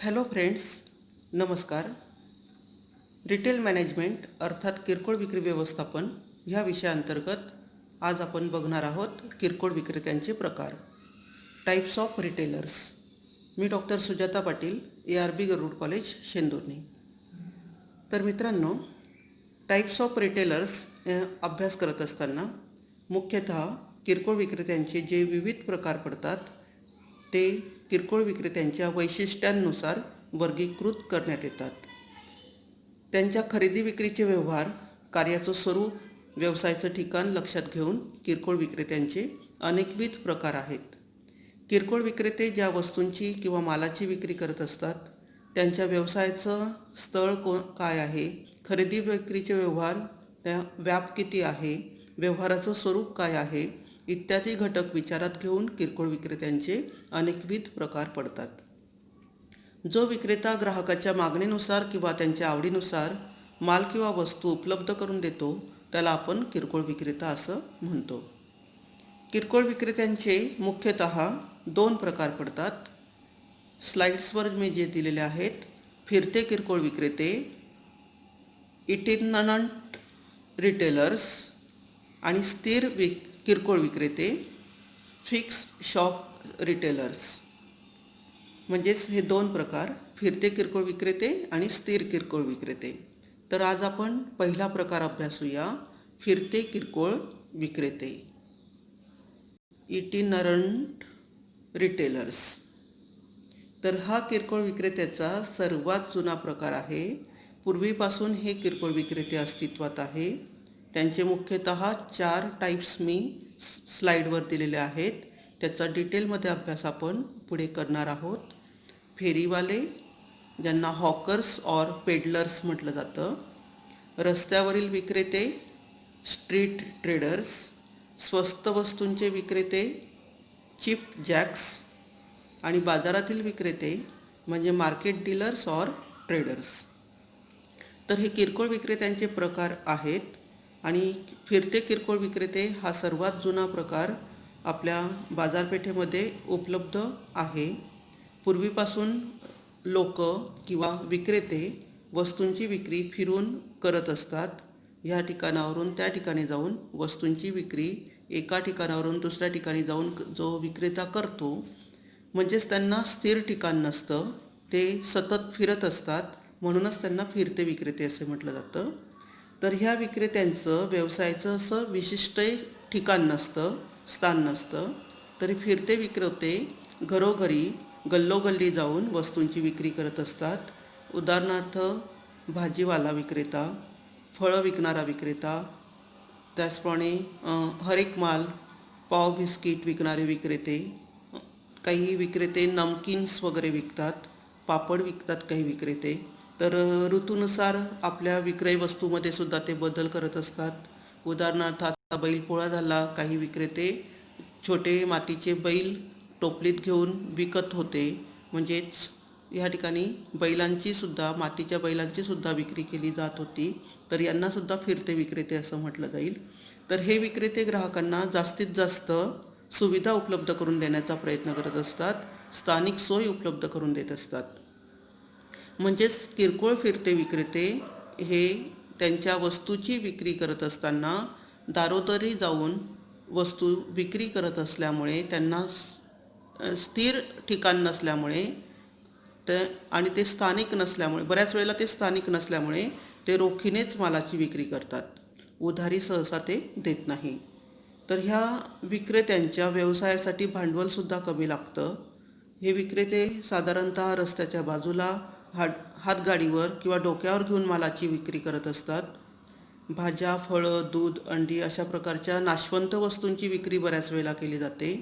Hello friends, नमस्कार. Retail management अर्थात किरकोळ विक्री व्यवस्थापन ह्या विषयाअंतर्गत आज आपण बघणार आहोत किरकोळ विक्रेत्यांचे प्रकार. Types of retailers. मी doctor Sujata Patil, ARB Garud college, Shendurni. तर मित्रांनो, टाईप्स ऑफ रिटेलर्स अभ्यास करत असताना मुख्यतः किरकोळ विक्रेत्यांचे जे विविध प्रकार पडतात ते किरकोळ विक्रेत्यांच्या वैशिष्ट्यांनुसार वर्गीकृत करण्यात येतात. त्यांच्या खरेदी विक्रीचे व्यवहार, कार्याचं स्वरूप, व्यवसायाचं ठिकाण लक्षात घेऊन किरकोळ विक्रेत्यांचे अनेकविध प्रकार आहेत. किरकोळ विक्रेते ज्या वस्तूंची किंवा मालाची विक्री करत असतात त्यांच्या व्यवसायाचं स्थळ काय आहे, खरेदी विक्रीचे व्यवहार, त्या व्याप किती आहे, व्यवहाराचं स्वरूप काय आहे इत्यादी घटक विचारात घेऊन किरकोळ विक्रेत्यांचे अनेकविध प्रकार पडतात. जो विक्रेता ग्राहकाच्या मागणीनुसार किंवा त्यांच्या आवडीनुसार माल किंवा वस्तू उपलब्ध करून देतो त्याला आपण किरकोळ विक्रेता असं म्हणतो. किरकोळ विक्रेत्यांचे मुख्यतः 2 प्रकार पडतात. स्लाइड्सवर मी जे दिलेले आहेत, फिरते किरकोळ विक्रेते, इटिनरंट रिटेलर्स, आणि स्थिर किरकोळ विक्रेते, फिक्स शॉप रिटेलर्स. म्हणजेच हे 2 प्रकार, फिरते किरकोळ विक्रेते आणि स्थिर किरकोळ विक्रेते. तर आज आपण पहिला प्रकार अभ्यासूया, फिरते किरकोळ विक्रेते, इटिनरंट रिटेलर्स. तर हा किरकोळ विक्रेत्याचा सर्वात जुना प्रकार आहे. पूर्वीपासून हे किरकोळ विक्रेते अस्तित्वात आहे. त्यांचे मुख्यतः 4 टाईप्स मी स्लाईडवर दिलेले आहेत. त्याचा डिटेलमध्ये अभ्यास आपण पुढे करणार आहोत. फेरीवाले, ज्यांना हॉकर्स और पेडलर्स म्हटलं जातं, रस्त्यावरील विक्रेते, स्ट्रीट ट्रेडर्स, स्वस्त वस्तूंचे विक्रेते, चिप जॅक्स, आणि बाजारातील विक्रेते म्हणजे मार्केट डीलर्स और ट्रेडर्स. तर हे किरकोळ विक्रेत्यांचे प्रकार आहेत. आणि फिरते किरकोळ विक्रेते हा सर्वात जुना प्रकार आपल्या बाजारपेठेमध्ये उपलब्ध आहे. पूर्वीपासून लोक किंवा विक्रेते वस्तूंची विक्री फिरून करत असतात. ह्या ठिकाणावरून त्या ठिकाणी जाऊन वस्तूंची विक्री एका ठिकाणावरून दुसऱ्या ठिकाणी जाऊन जो विक्रेता करतो, म्हणजेच त्यांना स्थिर ठिकाण नसतं, ते सतत फिरत असतात, म्हणूनच त्यांना फिरते विक्रेते असे म्हटलं जातं. तर ह्या विक्रेत्यांचं व्यवसायाचं असं विशिष्ट ठिकाण नसतं, स्थान नसतं. तरी फिरते विक्रेते घरोघरी, गल्लोगल्ली जाऊन वस्तूंची विक्री करत असतात. उदाहरणार्थ भाजीवाला विक्रेता, फळं विकणारा विक्रेता, त्याचप्रमाणे हरेक माल, पाव बिस्किट विकणारे विक्रेते, काही विक्रेते नमकिन्स वगैरे विकतात, पापड विकतात काही विक्रेते. तर ऋतूनुसार आपल्या विक्रय वस्तूमध्ये सुद्धा ते बदल करत असतात. उदाहरणार्थ आता बैलपोळा झाला, काही विक्रेते छोटे मातीचे बैल टोपलीत घेऊन विकत होते. म्हणजेच ह्या ठिकाणी मातीच्या बैलांची सुद्धा विक्री केली जात होती. तर यांनासुद्धा फिरते विक्रेते असं म्हटलं जाईल. तर हे विक्रेते ग्राहकांना जास्तीत जास्त सुविधा उपलब्ध करून देण्याचा प्रयत्न करत असतात, स्थानिक सोय उपलब्ध करून देत असतात. म्हणजेच किरकोळ फिरते विक्रेते हे त्यांच्या वस्तूची विक्री करत असताना दारोदारी जाऊन वस्तू विक्री करत असल्यामुळे, त्यांना स्थिर ठिकाण नसल्यामुळे आणि ते स्थानिक नसल्यामुळे, बऱ्याच वेळेला ते स्थानिक नसल्यामुळे ते रोखीनेच मालाची विक्री करतात. उधारी सहसा ते देत नाही. तर ह्या विक्रेत्यांच्या व्यवसायासाठी भांडवलसुद्धा कमी लागतं. हे विक्रेते साधारणतः रस्त्याच्या बाजूला हातगाडीवर किंवा डोक्यावर घेऊन मालाची विक्री करत असतात. भाज्या, फळं, दूध, अंडी अशा प्रकारच्या नाशवंत वस्तूंची विक्री बऱ्याच वेळेला केली जाते.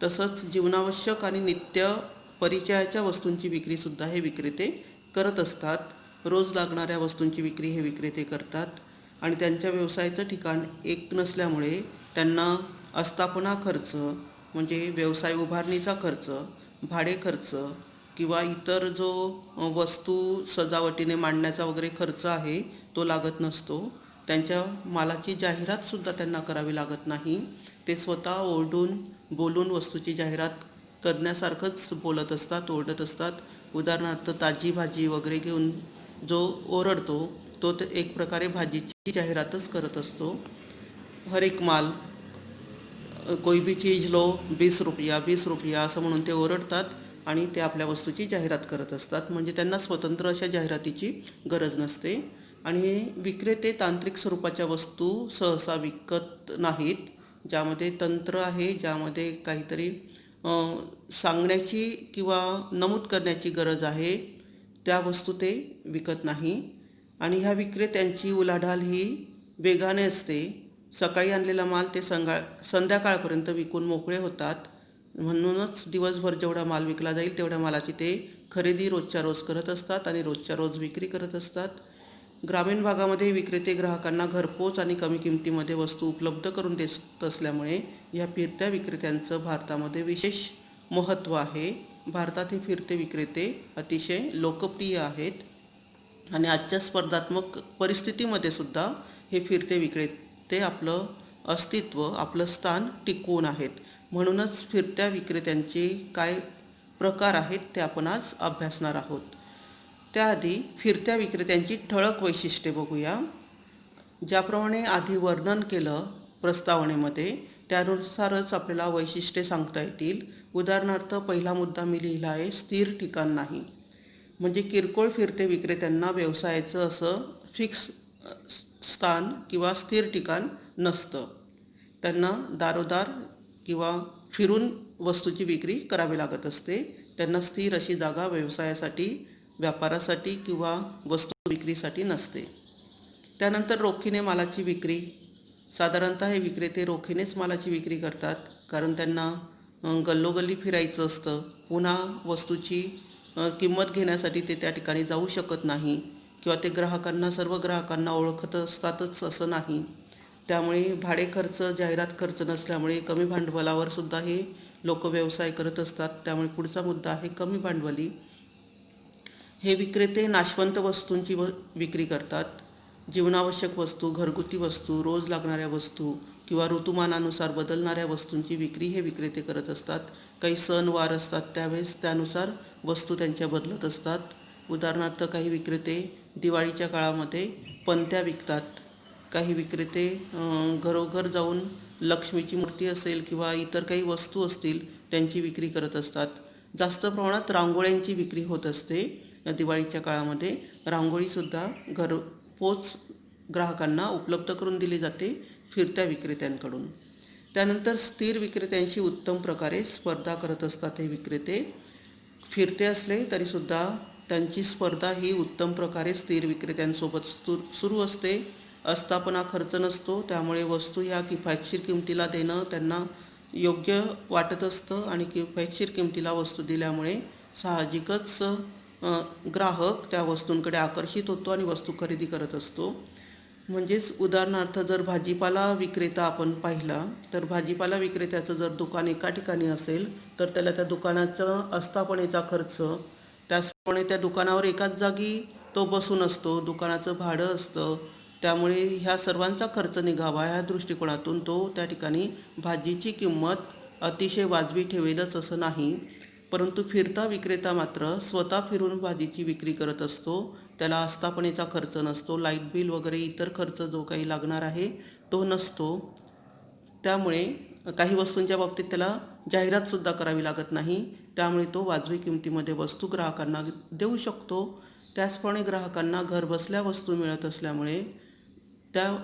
तसंच जीवनावश्यक आणि नित्य परिचयाच्या वस्तूंची विक्रीसुद्धा हे विक्रेते करत असतात. रोज लागणाऱ्या वस्तूंची विक्री हे विक्रेते करतात. आणि त्यांच्या व्यवसायाचं ठिकाण एक नसल्यामुळे त्यांना आस्थापना खर्च, म्हणजे व्यवसाय उभारणीचा खर्च, भाडे खर्च किंवा इतर जो वस्तू सजावटीने मांडण्याचा वगैरे खर्च आहे तो लागत नसतो. त्यांच्या मालाची जाहिरातसुद्धा त्यांना करावी लागत नाही. ते स्वतः ओरडून बोलून वस्तूची जाहिरात करण्यासारखंच बोलत असतात, ओरडत असतात. उदाहरणार्थ ताजी भाजी वगैरे घेऊन जो ओरडतो तो एक प्रकारे भाजीची जाहिरातच करत असतो. हर एक माल कोई भी चीज लो 20 रुपया 20 रुपया असं म्हणून ते ओरडतात आणि ते आपल्या वस्तूची जाहिरात करत असतात. म्हणजे त्यांना स्वतंत्र अशा जाहिरातीची गरज नसते. आणि हे विक्रेते तांत्रिक स्वरूपाच्या वस्तू सहसा विकत नाहीत. ज्यामध्ये तंत्र आहे, ज्यामध्ये काहीतरी सांगण्याची किंवा नमूद करण्याची गरज आहे, त्या वस्तू ते विकत नाही. आणि ह्या विक्रेत्यांची उलाढाल ही वेगाने असते. सकाळी आणलेला माल ते संध्याकाळपर्यंत विकून मोकळे होतात. म्हणूनच दिवसभर जेवढा माल विकला जाईल तेवढ्या मालाची ते खरेदी रोजच्या रोज करत असतात आणि रोजच्या रोज विक्री करत असतात. ग्रामीण भागामध्ये विक्रेते ग्राहकांना घरपोच आणि कमी किमतीमध्ये वस्तू उपलब्ध करून देत असल्यामुळे या फिरत्या विक्रेत्यांचं भारतामध्ये विशेष महत्त्व आहे. भारतात हे फिरते विक्रेते अतिशय लोकप्रिय आहेत आणि आजच्या स्पर्धात्मक परिस्थितीमध्ये सुद्धा हे फिरते विक्रेते आपलं अस्तित्व, आपलं स्थान टिकवून आहेत. म्हणूनच फिरत्या विक्रेत्यांचे काय प्रकार आहेत ते आपण आज अभ्यासणार आहोत. त्याआधी फिरत्या विक्रेत्यांची ठळक वैशिष्ट्ये बघूया. ज्याप्रमाणे आधी वर्णन केलं प्रस्तावनेमध्ये त्यानुसारच आपल्याला वैशिष्ट्ये सांगता येतील. उदाहरणार्थ पहिला मुद्दा मी लिहिला आहे, स्थिर ठिकाण नाही. म्हणजे किरकोळ फिरते विक्रेत्यांना व्यवसायाचं असं फिक्स स्थान किंवा स्थिर ठिकाण नसतं. त्यांना दारोदार किंवा फिरून वस्तूची विक्री करावी लागत असते. त्यांना स्थिर अशी जागा व्यवसायासाठी, व्यापारासाठी किंवा वस्तू विक्रीसाठी नसते. त्यानंतर रोखीने मालाची विक्री. साधारणतः हे विक्रेते रोखीनेच मालाची विक्री करतात, कारण त्यांना गल्लोगल्ली फिरायचं असतं. पुन्हा वस्तूची किंमत घेण्यासाठी ते त्या ठिकाणी जाऊ शकत नाही किंवा ते सर्व ग्राहकांना ओळखत असतातच असं नाही. त्यामुळे भाडे खर्च, जाहिरात खर्च नसल्यामुळे कमी भांडवलावर सुद्धा हे लोक व्यवसाय करत असतात. त्यामुळे पुढचा मुद्दा आहे कमी भांडवली. हे विक्रेते नाशवंत वस्तूंची विक्री करतात. जीवनावश्यक वस्तू, घरगुती वस्तू, रोज लागणाऱ्या वस्तू किंवा ऋतुमानानुसार बदलणाऱ्या वस्तूंची विक्री हे विक्रेते करत असतात. काही सणवार असतात त्यावेळेस त्यानुसार वस्तू त्यांच्या बदलत असतात. उदाहरणार्थ काही विक्रेते दिवाळीच्या काळामध्ये पणत्या विकतात. काही विक्रेते घरोघर जाऊन लक्ष्मीची मूर्ती असेल किंवा इतर काही वस्तू असतील त्यांची विक्री करत असतात. जास्त प्रमाणात रांगोळ्यांची विक्री होत असते. दिवाळीच्या काळामध्ये रांगोळीसुद्धा घरपोच ग्राहकांना उपलब्ध करून दिली जाते फिरत्या विक्रेत्यांकडून. त्यानंतर स्थिर विक्रेत्यांशी उत्तम प्रकारे स्पर्धा करत असतात हे विक्रेते. फिरते असले तरीसुद्धा त्यांची स्पर्धा ही उत्तम प्रकारे स्थिर विक्रेत्यांसोबत सुरू असते. आस्थापना खर्च नसतो, त्यामुळे वस्तू ह्या किफायतशीर किमतीला देणं त्यांना योग्य वाटत असतं आणि किफायतशीर किमतीला वस्तू दिल्यामुळे साहजिकच ग्राहक त्या वस्तूंकडे आकर्षित होतो आणि वस्तू खरेदी करत असतो. म्हणजेच उदाहरणार्थ जर भाजीपाला विक्रेता आपण पाहिला तर भाजीपाला विक्रेत्याचं जर दुकान एका ठिकाणी असेल तर त्याला त्या दुकानाचा आस्थापनेचा खर्च, त्याचप्रमाणे त्या दुकानावर एकाच जागी तो बसून असतो, दुकानाचं भाडं असतं. त्यामुळे ह्या सर्वांचा खर्च निघावा ह्या दृष्टिकोनातून तो त्या ठिकाणी भाजीची किंमत अतिशय वाजवी ठेवेलच असं नाही. परंतु फिरता विक्रेता मात्र स्वतः फिरून भाजीची विक्री करत असतो. त्याला आस्थापनेचा खर्च नसतो, लाईट बिल वगैरे इतर खर्च जो काही लागणार आहे तो नसतो. त्यामुळे काही वस्तूंच्या बाबतीत त्याला जाहिरातसुद्धा करावी लागत नाही. त्यामुळे तो वाजवी किमतीमध्ये वस्तू ग्राहकांना देऊ शकतो. त्याचप्रमाणे ग्राहकांना घरबसल्या वस्तू मिळत असल्यामुळे त्या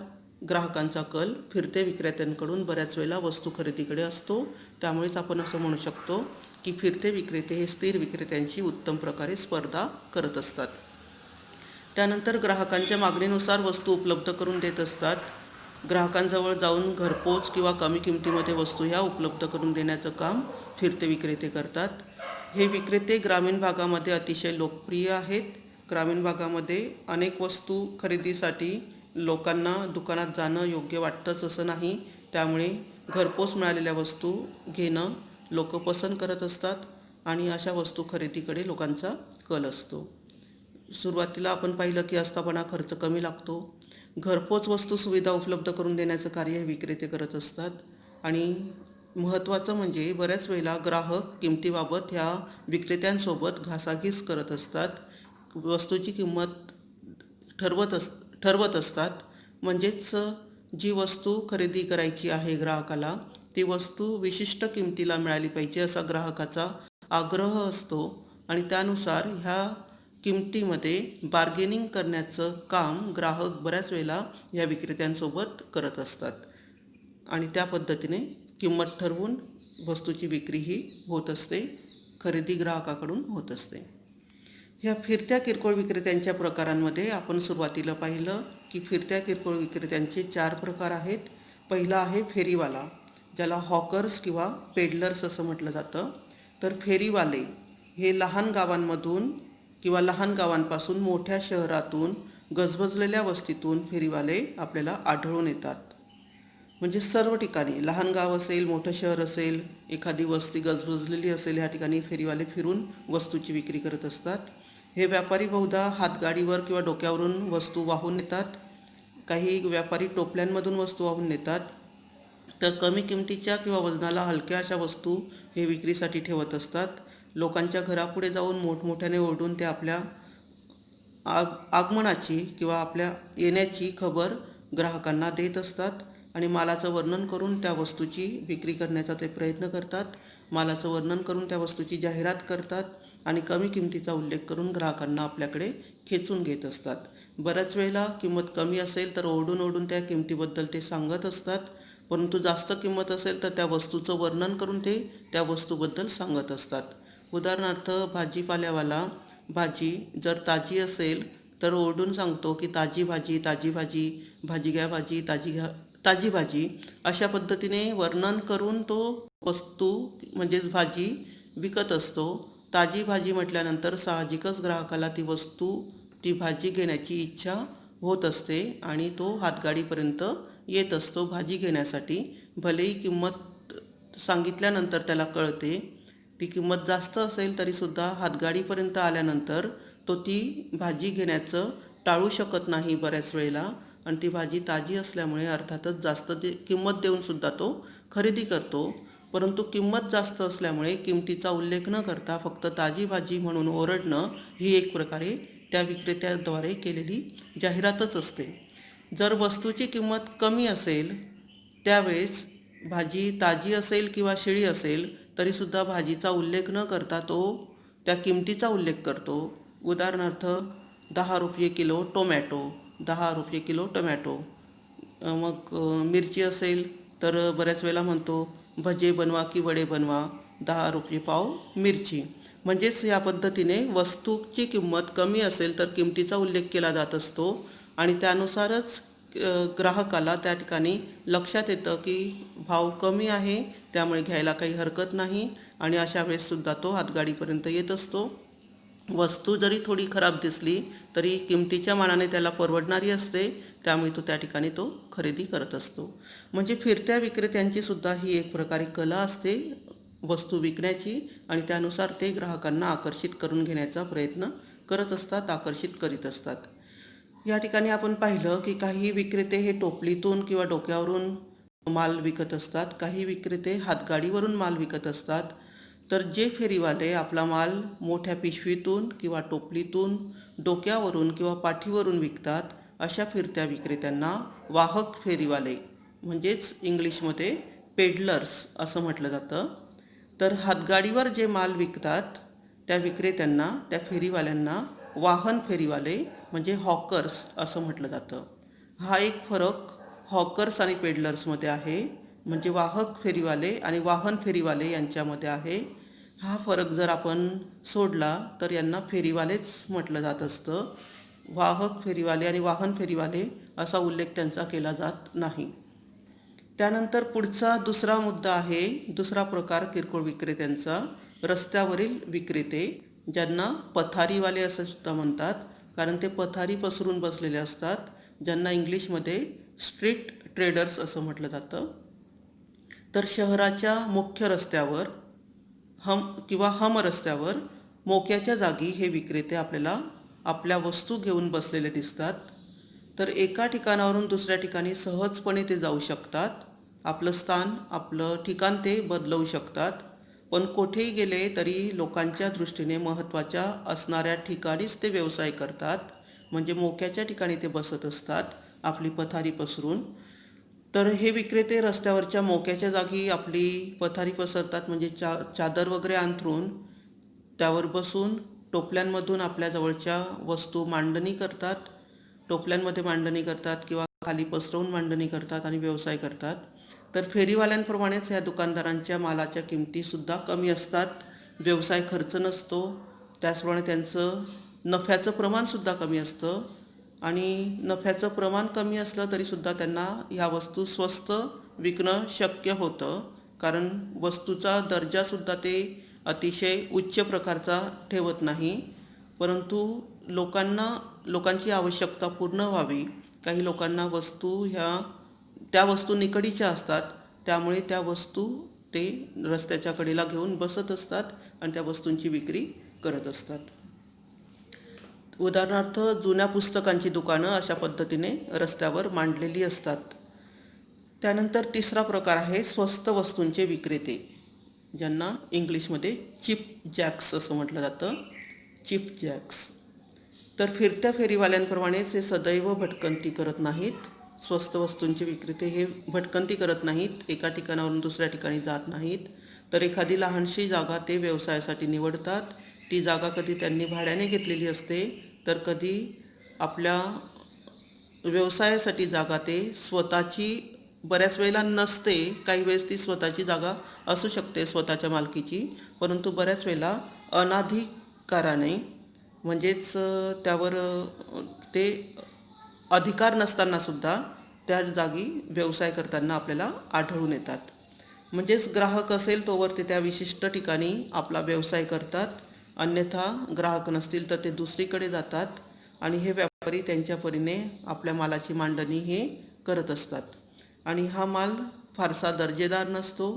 ग्राहकांचा कल फिरते विक्रेत्यांकडून बऱ्याच वेळेला वस्तू खरेदीकडे असतो. त्यामुळेच आपण असं म्हणू शकतो की फिरते विक्रेते हे स्थिर विक्रेत्यांशी उत्तम प्रकारे स्पर्धा करत असतात. त्यानंतर ग्राहकांच्या मागणीनुसार वस्तू उपलब्ध करून देत असतात. ग्राहकांजवळ जाऊन घरपोच किंवा कमी किमतीमध्ये वस्तू ह्या उपलब्ध करून देण्याचं काम फिरते विक्रेते करतात. हे विक्रेते ग्रामीण भागामध्ये अतिशय लोकप्रिय आहेत. ग्रामीण भागामध्ये अनेक वस्तू खरेदीसाठी लोकांना दुकानात जाणं योग्य वाटतंच असं नाही. त्यामुळे घरपोच मिळालेल्या वस्तू घेणं लोक पसंत करत असतात आणि अशा वस्तू खरेदीकडे लोकांचा कल असतो. सुरुवातीला आपण पाहिलं की आस्थापना खर्च कमी लागतो. घरपोच वस्तू सुविधा उपलब्ध करून देण्याचं कार्य हे विक्रेते करत असतात आणि महत्त्वाचं म्हणजे बऱ्याच वेळेला ग्राहक किमतीबाबत ह्या विक्रेत्यांसोबत घासाघीस करत असतात. वस्तूची किंमत ठरवत असतात. म्हणजेच जी वस्तू खरेदी करायची आहे ग्राहकाला, ती वस्तू विशिष्ट किमतीला मिळाली पाहिजे असा ग्राहकाचा आग्रह असतो आणि त्यानुसार ह्या किमतीमध्ये बार्गेनिंग करण्याचं काम ग्राहक बऱ्याच वेळेला या विक्रेत्यांसोबत करत असतात आणि त्या पद्धतीने किंमत ठरवून वस्तूची विक्री ही होत असते, खरेदी ग्राहकाकडून होत असते. ह्या फिरत्या किरकोळ विक्रेत्यांच्या प्रकारांमध्ये आपण सुरुवातीला पाहिलं की फिरत्या किरकोळ विक्रेत्यांचे 4 प्रकार आहेत. पहिला आहे फेरीवाला, ज्याला हॉकर्स किंवा पेडलर्स असं म्हटलं जातं. तर फेरीवाले हे लहान गावांमधून किंवा लहान गावांपासून मोठ्या शहरातून गजबजलेल्या वस्तीतून फेरीवाले आपल्याला आढळून येतात. म्हणजे सर्व ठिकाणी लहान गाव असेल, मोठं शहर असेल, एखादी वस्ती गजबजलेली असेल, ह्या ठिकाणी फेरीवाले फिरून वस्तूची विक्री करत असतात. हे व्यापारी बहुधा हातगाडीवर किंवा डोक्यावरून वस्तू वाहून नेतात. काही व्यापारी टोपल्यांमधून वस्तू वाहून नेतात. तर कमी किमतीच्या किंवा वजनाला हलक्या अशा वस्तू हे विक्रीसाठी ठेवत असतात. लोकांच्या घरापुढे जाऊन मोठमोठ्याने ओरडून ते आपल्या आगमनाची किंवा आपल्या येण्याची खबर ग्राहकांना देत असतात आणि मालाचं वर्णन करून त्या वस्तूची विक्री करण्याचा ते प्रयत्न करतात. मालाचं वर्णन करून त्या वस्तूची जाहिरात करतात आणि कमी किमतीचा उल्लेख करून ग्राहकांना आपल्याकडे खेचून घेत असतात. बऱ्याच वेळेला किंमत कमी असेल तर ओरडून त्या किमतीबद्दल ते सांगत असतात, परंतु जास्त किंमत असेल तर त्या वस्तूचं वर्णन करून ते त्या वस्तूबद्दल सांगत असतात. उदाहरणार्थ भाजीपाल्यावाला भाजी जर ताजी असेल तर ओरडून सांगतो की ताजी भाजी, ताजी भाजी, भाजी घ्या भाजी, ताजी भाजी, अशा पद्धतीने वर्णन करून तो वस्तू म्हणजेच भाजी विकत असतो. ताजी भाजी म्हटल्यानंतर साहजिकच ग्राहकाला ती भाजी घेण्याची इच्छा होत असते आणि तो हातगाडीपर्यंत येत असतो भाजी घेण्यासाठी. भलेही किंमत सांगितल्यानंतर त्याला कळते, ती किंमत जास्त असेल तरीसुद्धा हातगाडीपर्यंत आल्यानंतर तो ती भाजी घेण्याचं टाळू शकत नाही बऱ्याच वेळेला आणि ती भाजी ताजी असल्यामुळे अर्थातच जास्त किंमत देऊनसुद्धा तो खरेदी करतो. परंतु किंमत जास्त असल्यामुळे किमतीचा उल्लेख न करता फक्त ताजी भाजी म्हणून ओरडणं ही एक प्रकारे त्या विक्रेत्याद्वारे केलेली जाहिरातच असते. जर वस्तूची किंमत कमी असेल त्यावेळेस भाजी ताजी असेल किंवा शिळी असेल तरीसुद्धा भाजीचा उल्लेख न करता तो त्या किमतीचा उल्लेख करतो. उदाहरणार्थ 10 रुपये किलो टोमॅटो, 10 रुपये किलो टोमॅटो. मग मिरची असेल तर बऱ्याच वेळेला म्हणतो भजे बनवा की वडे बनवा, 10 रुपये पाव मिरची. म्हणजेच या पद्धतीने वस्तूची किंमत कमी असेल तर किमतीचा उल्लेख केला जात असतो आणि त्यानुसारच ग्राहकाला त्या ठिकाणी लक्षात येतं की भाव कमी आहे, त्यामुळे घ्यायला काही हरकत नाही आणि अशा वेळेससुद्धा तो हातगाडीपर्यंत येत असतो. वस्तू जरी थोडी खराब दिसली तरी किमतीच्या मानाने त्याला परवडणारी असते, त्यामुळे तो त्या ठिकाणी तो खरेदी करत असतो. म्हणजे फिरत्या विक्रेत्यांची सुद्धा ही एक प्रकारे कला असते वस्तू विकण्याची आणि त्यानुसार ते ग्राहकांना आकर्षित करून घेण्याचा प्रयत्न करत असतात, आकर्षित करीत असतात. या ठिकाणी आपण पाहिलं की काही विक्रेते हे टोपलीतून किंवा डोक्यावरून माल विकत असतात, काही विक्रेते हातगाडीवरून माल विकत असतात. तर जे फेरीवाले आपला माल मोठ्या पिशवीतून किंवा टोपलीतून, डोक्यावरून किंवा पाठीवरून विकतात, अशा फिरत्या विक्रेत्यांना वाहक फेरीवाले म्हणजेच इंग्लिशमध्ये पेडलर्स असं म्हटलं जातं. तर हातगाडीवर जे माल विकतात त्या विक्रेत्यांना, त्या फेरीवाल्यांना वाहन फेरीवाले म्हणजे हॉकर्स असं म्हटलं जातं. हा एक फरक हॉकर्स आणि पेडलर्समध्ये आहे, म्हणजे वाहक फेरीवाले आणि वाहन फेरीवाले यांच्यामध्ये आहे. हा फरक जर आपण सोडला तर यांना फेरीवालेच म्हटलं जात असतं. वाहक फेरीवाले आणि वाहन फेरीवाले असा उल्लेख त्यांचा केला जात नाही. त्यानंतर पुढचा दुसरा मुद्दा आहे, दुसरा प्रकार किरकोळ विक्रेत्यांचा, रस्त्यावरील विक्रेते, ज्यांना पथारीवाले असं सुद्धा म्हणतात, कारण ते पथारी पसरून बसलेले असतात, ज्यांना इंग्लिशमध्ये स्ट्रीट ट्रेडर्स असं म्हटलं जातं. तर शहराच्या मुख्य रस्त्यावर हम रस्त्यावर मोक्याच्या जागी हे विक्रेते आपल्याला आपल्या वस्तू घेऊन बसलेले दिसतात. तर एका ठिकाणावरून दुसऱ्या ठिकाणी सहजपणे ते जाऊ शकतात आपलं स्थान, आपलं ठिकाण ते बदलवू शकतात. पण कुठेही गेले तरी लोकांच्या दृष्टीने महत्त्वाच्या असणाऱ्या ठिकाणीच ते व्यवसाय करतात. म्हणजे मोक्याच्या ठिकाणी ते बसत असतात आपली पथारी पसरून. तर हे विक्रेते रस्त्यावरच्या मोक्याच्या जागी आपली पथारी पसरतात, म्हणजे चादर वगैरे अंथरून त्यावर बसून टोपल्यांमधून आपल्या जवळच्या वस्तू मांडणी करतात. टोपल्यांमध्ये मांडणी करतात किंवा खाली पसरवून मांडणी करतात आणि व्यवसाय करतात. तर फेरीवाल्यांप्रमाणेच या दुकानदारांच्या मालाच्या किमतीसुद्धा कमी असतात. व्यवसाय खर्च नसतो. त्याचप्रमाणे त्यांचं नफ्याचं प्रमाणसुद्धा कमी असतं. आणि नफ्याचं प्रमाण कमी असलं तरीसुद्धा त्यांना ह्या वस्तू स्वस्त विकणं शक्य होतं. कारण वस्तूचा दर्जासुद्धा ते अतिशय उच्च प्रकारचा ठेवत नाही. परंतु लोकांची आवश्यकता पूर्ण व्हावी, काही लोकांना वस्तू त्या वस्तू निकडीच्या असतात, त्यामुळे त्या वस्तू ते रस्त्याच्या कडेला घेऊन बसत असतात आणि त्या वस्तूंची विक्री करत असतात. उदाहरणार्थ जुन्या पुस्तकांची दुकानं अशा पद्धतीने रस्त्यावर मांडलेली असतात. त्यानंतर तिसरा प्रकार आहे स्वस्त वस्तूंचे विक्रेते, ज्यांना इंग्लिशमध्ये चिप जॅक्स असं म्हटलं जातं. Chip Jacks. तर फिरत्या फेरीवाल्यांप्रमाणेच हे सदैव भटकंती करत नाहीत. स्वस्त वस्तूंचे विक्रेते हे भटकंती करत नाहीत, एका ठिकाणावरून दुसऱ्या ठिकाणी जात नाहीत. तर एखादी लहानशी जागा ते व्यवसायासाठी निवडतात. ती जागा कधी त्यांनी भाड्याने घेतलेली असते, तर कधी आपल्या व्यवसायासाठी जागा ते स्वतःची बऱ्याच वेळेला नसते. काही वेळेस ती स्वतःची जागा असू शकते, स्वतःच्या मालकीची, परंतु बऱ्याच वेळेला अनाधिकाराने, म्हणजेच त्यावर ते अधिकार नसतानासुद्धा त्या जागी व्यवसाय करताना आपल्याला आढळून येतात. म्हणजेच ग्राहक असेल तोवर ते त्या विशिष्ट ठिकाणी आपला व्यवसाय करतात, अन्यथा ग्राहक नसतील तर ते दुसरीकडे जातात आणि हे व्यापारी त्यांच्या परीने आपल्या मालाची मांडणी हे करत असतात. आणि हा माल फारसा दर्जेदार नसतो,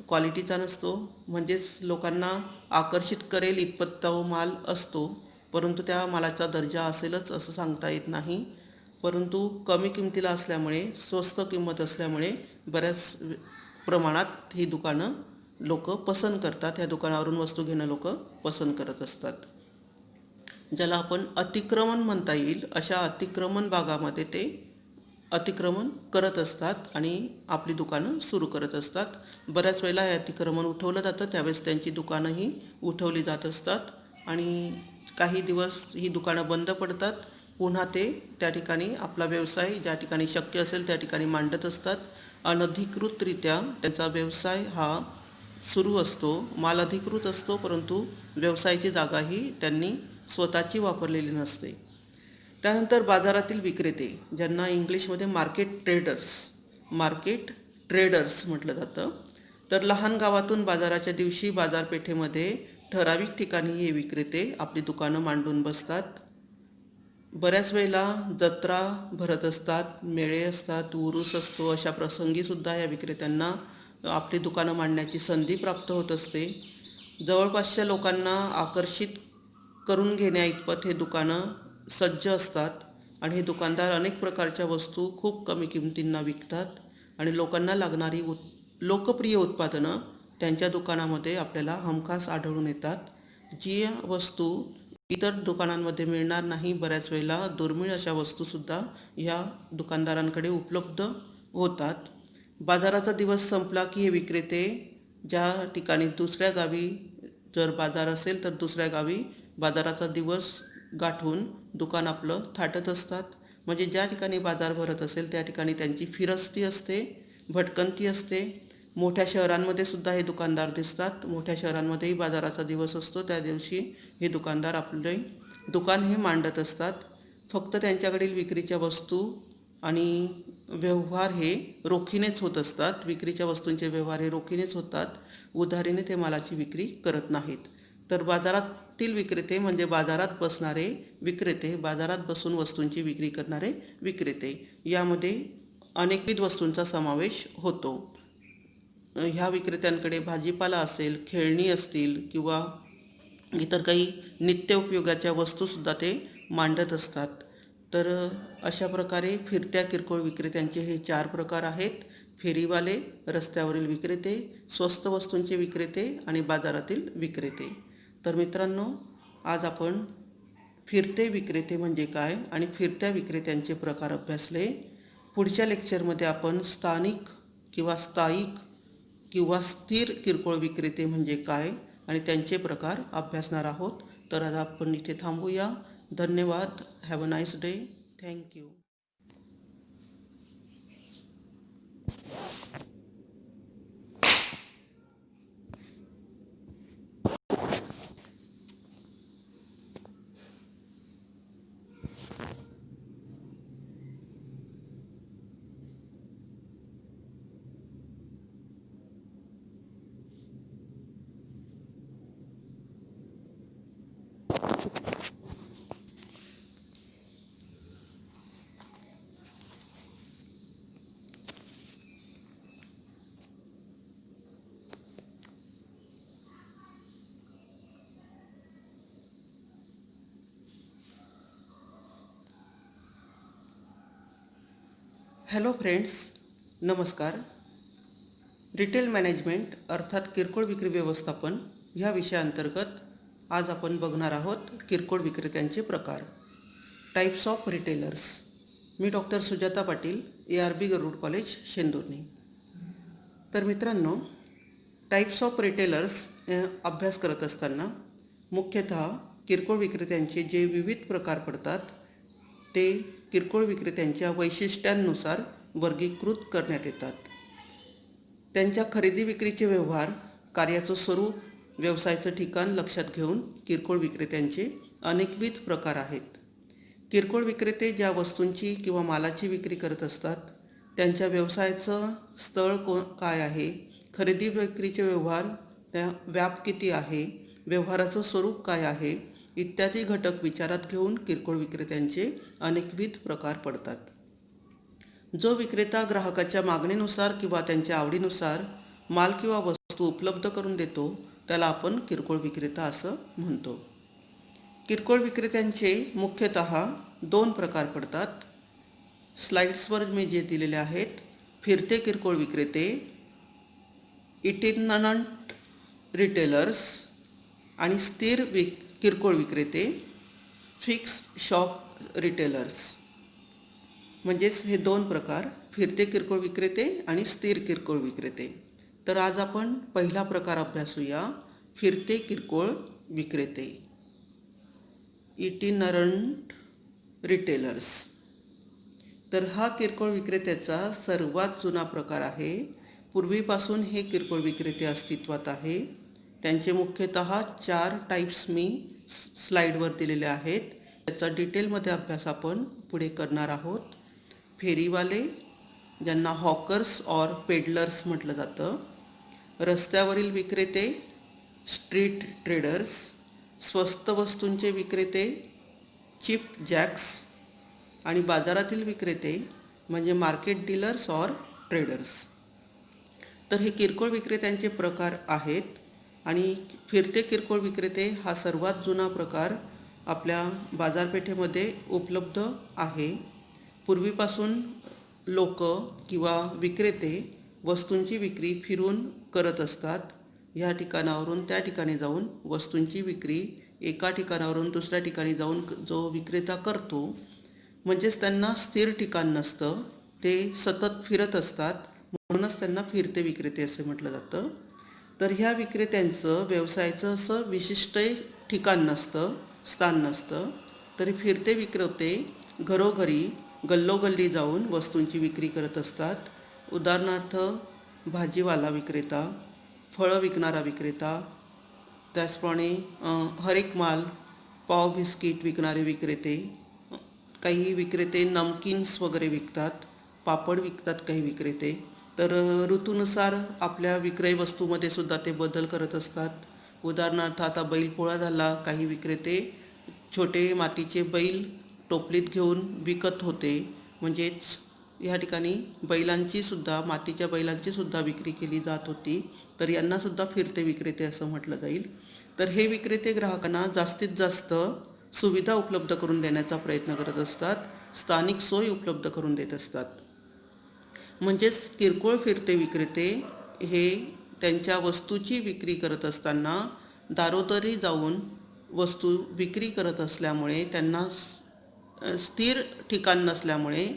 क्वालिटीचा नसतो, म्हणजेच लोकांना आकर्षित करेल इतपत तो माल असतो, परंतु त्या मालाचा दर्जा असेलच असं सांगता येत नाही. परंतु कमी किमतीला असल्यामुळे, स्वस्त किंमत असल्यामुळे बऱ्याच प्रमाणात ही दुकानं लोक पसंत करतात. ह्या दुकानावरून वस्तू घेणं लोक पसंत करत असतात. ज्याला आपण अतिक्रमण म्हणता येईल, अशा अतिक्रमण भागामध्ये ते अतिक्रमण करत असतात आणि आपली दुकानं सुरू करत असतात. बऱ्याच वेळेला हे अतिक्रमण उठवलं जातं, त्यावेळेस त्यांची दुकानंही उठवली जात असतात आणि काही दिवस ही दुकानं बंद पडतात. पुन्हा ते त्या ठिकाणी आपला व्यवसाय ज्या ठिकाणी शक्य असेल त्या ठिकाणी मांडत असतात. अनधिकृतरित्या त्यांचा व्यवसाय हा सुरू असतो. माल अधिकृत असतो, परंतु व्यवसायाची जागाही त्यांनी स्वतःची वापरलेली नसते. त्यानंतर बाजारातील विक्रेते, ज्यांना इंग्लिशमध्ये मार्केट ट्रेडर्स म्हटलं जातं. तर लहान गावातून बाजाराच्या दिवशी बाजारपेठेमध्ये ठराविक ठिकाणी हे विक्रेते आपली दुकानं मांडून बसतात. बऱ्याच वेळेला जत्रा भरत असतात, मेळे असतात, उरूस असतो, अशा प्रसंगीसुद्धा या विक्रेत्यांना आपली दुकानं मांडण्याची संधी प्राप्त होत असते. जवळपासच्या लोकांना आकर्षित करून घेण्याइतपत हे दुकानं सज्ज असतात आणि हे दुकानदार अनेक प्रकारच्या वस्तू खूप कमी किमतींना विकतात आणि लोकांना लागणारी लोकप्रिय उत्पादनं त्यांच्या दुकानामध्ये आपल्याला हमखास आढळून येतात. जी वस्तू इतर दुकानांमध्ये मिळणार नाही, बऱ्याच वेळेला दुर्मिळ अशा वस्तूसुद्धा या दुकानदारांकडे उपलब्ध होतात. बाजाराचा दिवस संपला की हे विक्रेते ज्या ठिकाणी दुसऱ्या गावी जर बाजार असेल तर दुसऱ्या गावी बाजाराचा दिवस गाठून दुकान आपलं थाटत असतात. म्हणजे ज्या ठिकाणी बाजार भरत असेल त्या ठिकाणी त्यांची फिरस्ती असते, भटकंती असते. मोठ्या शहरांमध्ये सुद्धा हे दुकानदार दिसतात. मोठ्या शहरांमध्येही बाजाराचा दिवस असतो, त्या दिवशी हे दुकानदार आपले दुकान हे मांडत असतात. फक्त त्यांच्याकडील विक्रीच्या वस्तू आणि व्यवहार हे रोखीनेच होत असतात. विक्रीच्या वस्तूंचे व्यवहार हे रोखीनेच होतात, उधारीने ते मालाची विक्री करत नाहीत. तर बाजारातील विक्रेते म्हणजे बाजारात बसणारे विक्रेते, बाजारात बसून वस्तूंची विक्री करणारे विक्रेते, यामध्ये अनेकविध वस्तूंचा समावेश होतो. ह्या विक्रेत्यांकडे भाजीपाला असेल, खेळणी असतील किंवा इतर काही नित्योपयोगाच्या वस्तूसुद्धा ते मांडत असतात. तर अशा प्रकारे फिरत्या किरकोळ विक्रेत्यांचे हे 4 प्रकार आहेत. फेरीवाले, रस्त्यावरील विक्रेते, स्वस्त वस्तूंचे विक्रेते आणि बाजारातील विक्रेते. तर मित्रांनो, आज आपण फिरते विक्रेते म्हणजे काय आणि फिरत्या विक्रेत्यांचे प्रकार अभ्यासले. पुढच्या लेक्चरमध्ये आपण स्थानिक किंवा स्थायिक किंवा स्थिर किरकोळ विक्रेते म्हणजे काय आणि त्यांचे प्रकार अभ्यासणार आहोत. तर आज आपण इथे थांबूया. धन्यवाद. Have a nice day. Thank you. Hello friends, नमस्कार. रिटेल मॅनेजमेंट अर्थात किरकोळ विक्री व्यवस्थापन ह्या विषयाअंतर्गत आज आपण बघणार आहोत किरकोळ विक्रेत्यांचे प्रकार. Types of retailers. मी doctor Sujata Patil, ARB Garud college, Shendurni. तर मित्रांनो, टाईप्स ऑफ रिटेलर्स अभ्यास करत असताना मुख्यतः किरकोळ विक्रेत्यांचे जे विविध प्रकार पडतात ते किरकोळ विक्रेत्यांच्या वैशिष्ट्यांनुसार वर्गीकृत करण्यात येतात. त्यांच्या खरेदी विक्रीचे व्यवहार, कार्याचं स्वरूप, व्यवसायाचं ठिकाण लक्षात घेऊन किरकोळ विक्रेत्यांचे अनेकविध प्रकार आहेत. किरकोळ विक्रेते ज्या वस्तूंची किंवा मालाची विक्री करत असतात त्यांच्या व्यवसायाचं स्थळ काय आहे, खरेदी विक्रीचे व्यवहार, त्या व्याप किती आहे, व्यवहाराचं स्वरूप काय आहे इत्यादी घटक विचारात घेऊन किरकोळ विक्रेत्यांचे अनेकविध प्रकार पडतात. जो विक्रेता ग्राहकाच्या मागणीनुसार किंवा त्यांच्या आवडीनुसार माल किंवा वस्तू उपलब्ध करून देतो त्याला आपण किरकोळ विक्रेता असं म्हणतो. किरकोळ विक्रेत्यांचे मुख्यतः 2 प्रकार पडतात. स्लाइड्सवर मी जे दिलेले आहेत, फिरते किरकोळ विक्रेते, इटिनरंट रिटेलर्स, आणि स्थिर किरकोळ विक्रेते, फिक्स शॉप रिटेलर्स. म्हणजेच हे 2 प्रकार, फिरते किरकोळ विक्रेते आणि स्थिर किरकोळ विक्रेते. तर आज आपण पहिला प्रकार अभ्यासूया, फिरते किरकोळ विक्रेते, इटिनरंट रिटेलर्स. तर हा किरकोळ विक्रेत्याचा सर्वात जुना प्रकार आहे. पूर्वीपासून हे किरकोळ विक्रेते अस्तित्वात आहे. त्यांचे मुख्यतः 4 टाईप्स मी स्लाईडवर दिलेले आहेत. त्याचा डिटेलमध्ये अभ्यास आपण पुढे करणार आहोत. फेरीवाले, ज्यांना हॉकर्स और पेडलर्स म्हटलं जातं, रस्त्यावरील विक्रेते, स्ट्रीट ट्रेडर्स, स्वस्त वस्तूंचे विक्रेते, चिप जॅक्स, आणि बाजारातील विक्रेते म्हणजे मार्केट डीलर्स और ट्रेडर्स. तर हे किरकोळ विक्रेत्यांचे प्रकार आहेत आणि फिरते किरकोळ विक्रेते हा सर्वात जुना प्रकार आपल्या बाजारपेठेमध्ये उपलब्ध आहे. पूर्वीपासून लोक किंवा विक्रेते वस्तूंची विक्री फिरून करत असतात. ह्या ठिकाणावरून त्या ठिकाणी जाऊन वस्तूंची विक्री एका ठिकाणावरून दुसऱ्या ठिकाणी जाऊन जो विक्रेता करतो, म्हणजेच त्यांना स्थिर ठिकाण नसतं, ते सतत फिरत असतात, म्हणूनच त्यांना फिरते विक्रेते असे म्हटलं जातं. तर ह्या विक्रेत्यांचं व्यवसायाचं असं विशिष्ट ठिकाण नसतं, स्थान नसतं. तरी फिरते विक्रेते घरोघरी, गल्लोगल्ली जाऊन वस्तूंची विक्री करत असतात. उदाहरणार्थ भाजीवाला विक्रेता, फळं विकणारा विक्रेता, त्याचप्रमाणे हरेक माल, पाव बिस्किट विकणारे विक्रेते, काही विक्रेते नमकीन्स वगैरे विकतात, पापड विकतात काही विक्रेते. तर ऋतूनुसार आपल्या विक्रय वस्तूमध्ये सुद्धा ते बदल करत असतात. उदाहरणार्थ आता बैलपोळा झाला, काही विक्रेते छोटे मातीचे बैल टोपलीत घेऊन विकत होते. म्हणजेच ह्या ठिकाणी मातीच्या बैलांची सुद्धा विक्री केली जात होती. तर यांनासुद्धा फिरते विक्रेते असं म्हटलं जाईल. तर हे विक्रेते ग्राहकांना जास्तीत जास्त सुविधा उपलब्ध करून देण्याचा प्रयत्न करत असतात, स्थानिक सोय उपलब्ध करून देत असतात. म्हणजेच किरकोळ फिरते विक्रेते हे त्यांच्या वस्तूची विक्री करत असताना दारोदारी जाऊन वस्तू विक्री करत असल्यामुळे त्यांना स्थिर ठिकाण नसल्यामुळे